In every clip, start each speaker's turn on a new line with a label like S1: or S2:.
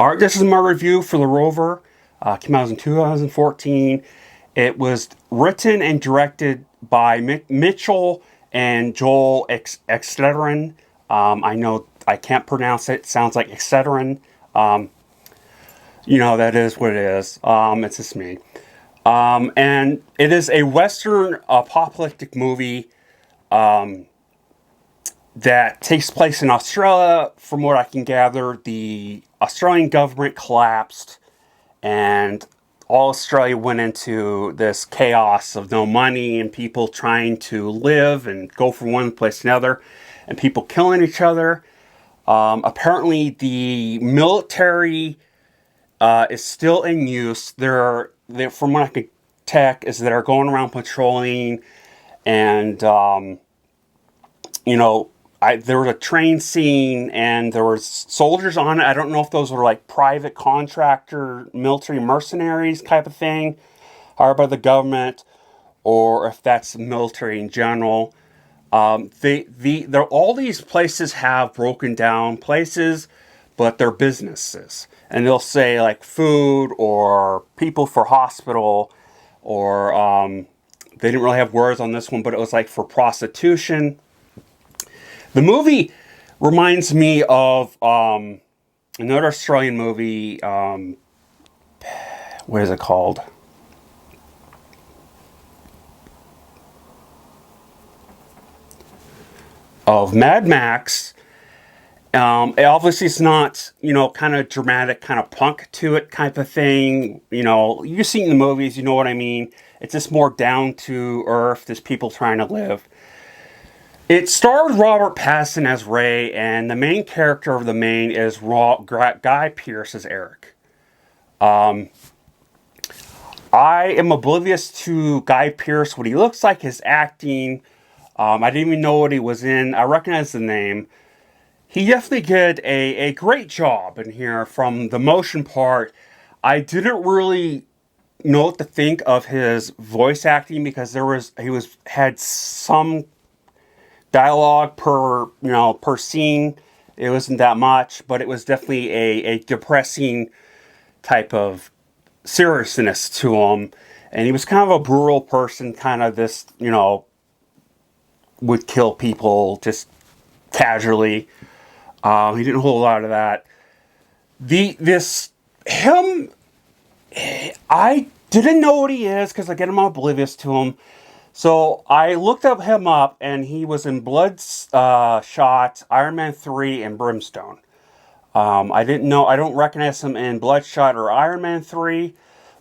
S1: Alright, this is my review for the Rover. Came out in 2014. It was written and directed by Mitchell and Joel Exterin. I know I can't pronounce it. It sounds like Exterin. That is what it is. It's just me. And it is a Western apocalyptic movie that takes place in Australia. From what I can gather, the Australian government collapsed and all Australia went into this chaos of no money and people trying to live and go from one place to another and people killing each other. Apparently the military is still in use. From what I can tech, is they're going around patrolling and, there was a train scene and there was soldiers on it. I don't know if those were like private contractor, military mercenaries type of thing, hired by the government, or if that's military in general. All these places have broken down places, but they're businesses. And they'll say like food or people for hospital, or they didn't really have words on this one, but it was like for prostitution. The movie reminds me of another Australian movie. What is it called? Of Mad Max. Obviously, it's not, kind of dramatic, kind of punk to it type of thing. You've seen the movies, you know what I mean. It's just more down to earth, just people trying to live. It stars Robert Pattinson as Ray, and the main character of the main is Guy Pearce as Eric. I am oblivious to Guy Pearce, what he looks like, his acting. I didn't even know what he was in. I recognize the name. He definitely did a great job in here from the motion part. I didn't really know what to think of his voice acting because he had some dialogue per scene. It wasn't that much, but it was definitely a depressing type of seriousness to him. And he was kind of a brutal person, kind of this, would kill people just casually. He didn't hold a lot of that. I didn't know what he is because again I'm oblivious to him. So I looked him up, and he was in Bloodshot, Iron Man 3, and Brimstone. I don't recognize him in Bloodshot or Iron Man 3,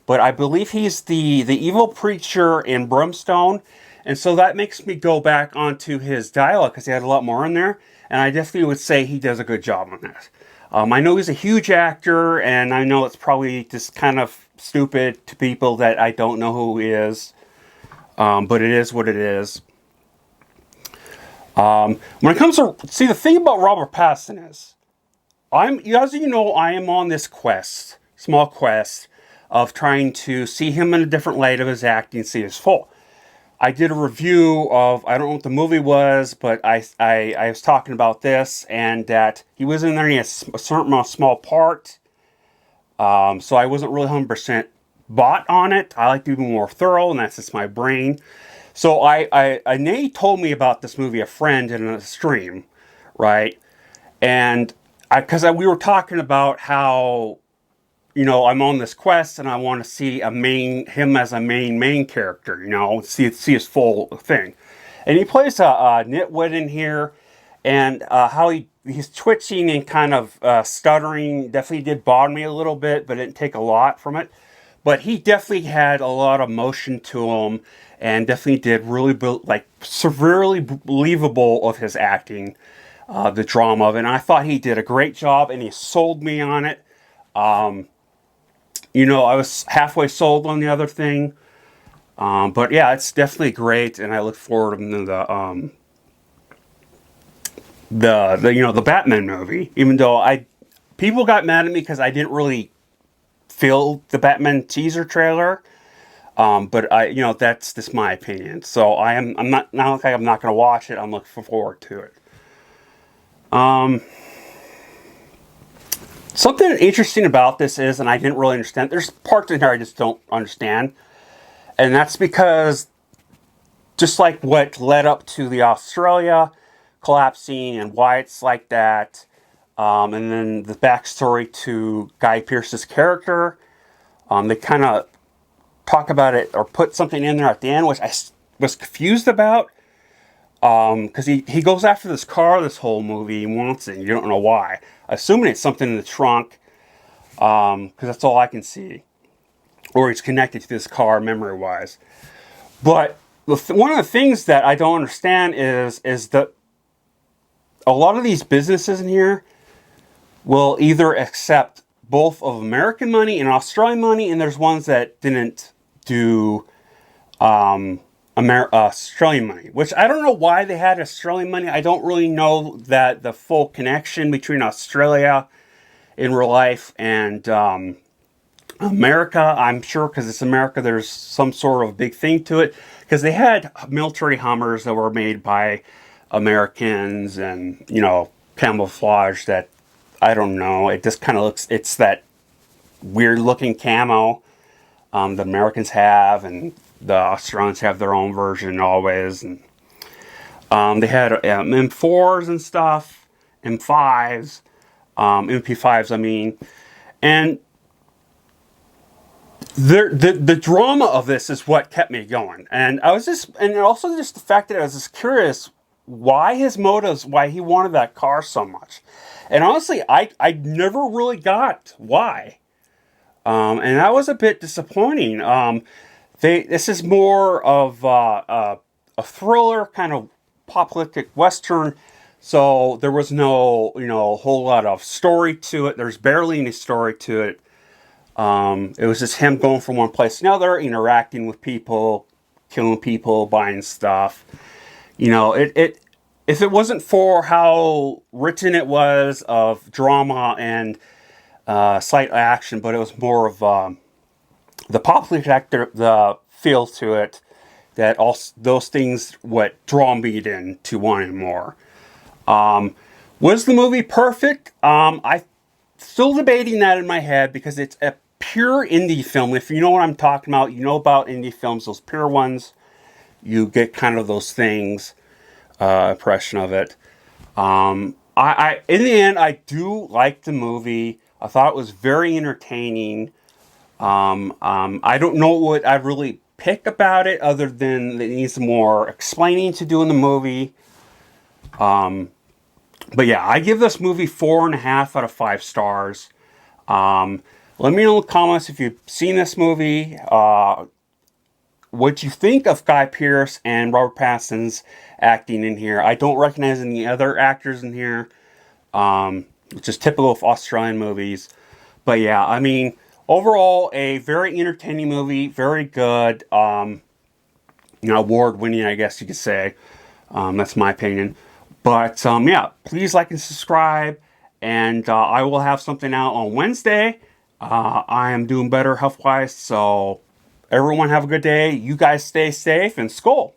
S1: but I believe he's the evil preacher in Brimstone. And so that makes me go back onto his dialogue, because he had a lot more in there, and I definitely would say he does a good job on that. I know he's a huge actor, and I know it's probably just kind of stupid to people that I don't know who he is. But it is what it is. When it comes to, the thing about Robert Pattinson is, as you know, I am on this small quest, of trying to see him in a different light of his acting, see his full. I did a review of, I don't know what the movie was, but I was talking about this, and that he was in there in a certain small part, so I wasn't really 100% bought on it. I like to be more thorough, and that's just my brain. So Nate told me about this movie, a friend in a stream, right? And we were talking about how, I'm on this quest and I want to see him as a main character, see his full thing. And he plays a nitwit in here, and how he's twitching and kind of stuttering definitely did bother me a little bit, but it didn't take a lot from it. But he definitely had a lot of motion to him, and definitely did really severely believable of his acting, the drama of it. And I thought he did a great job, and he sold me on it. I was halfway sold on the other thing, but yeah, it's definitely great, and I look forward to the Batman movie. Even though people got mad at me because I didn't really feel the Batman teaser trailer, but that's just my opinion. So I'm not going to watch it. I'm looking forward to it. Something interesting about this is, and I didn't really understand, there's parts in here I just don't understand. And that's because just like what led up to the Australia collapsing and why it's like that, and then the backstory to Guy Pearce's character, they kind of talk about it or put something in there at the end, which I was confused about. Because he goes after this car this whole movie. He wants it, and you don't know why. Assuming it's something in the trunk, because that's all I can see. Or he's connected to this car memory-wise. But one of the things that I don't understand is that a lot of these businesses in here will either accept both of American money and Australian money, and there's ones that didn't do Australian money, which I don't know why they had Australian money. I don't really know that the full connection between Australia in real life and America. I'm sure because it's America, there's some sort of big thing to it, because they had military Hummers that were made by Americans and, you know, camouflage that, I don't know, it just kind of looks, it's that weird looking camo the Americans have, and the Australians have their own version always. And they had M4s and stuff, M5s, MP5s, I mean. And the drama of this is what kept me going. And I was just, and also just the fact that I was just curious why his motives, why he wanted that car so much. And honestly, I never really got why. And that was a bit disappointing. This is more of a thriller, kind of apocalyptic western. So there was no, you know, a whole lot of story to it. There's barely any story to it. It was just him going from one place to another, interacting with people, killing people, buying stuff. You know, if it wasn't for how written it was of drama and slight action, but it was more of the popular actor, the feel to it, that also those things what draw me in to wanting more. Was the movie perfect? I still debating that in my head because it's a pure indie film. If you know what I'm talking about, you know about indie films, those pure ones. You get kind of those things, impression of it. I in the end, I do like the movie. I thought it was very entertaining. I don't know what I really pick about it other than it needs more explaining to do in the movie. But yeah, I give this movie 4.5 out of 5 stars. Let me know in the comments if you've seen this movie. What you think of Guy Pearce and Robert Pattinson's acting in here. I don't recognize any other actors in here, which is typical of Australian movies. But yeah, I mean, overall, a very entertaining movie, very good, you know, award-winning, I guess you could say. That's my opinion. But yeah, please like and subscribe, and I will have something out on Wednesday. I am doing better health-wise, so everyone have a good day. You guys stay safe and Skol.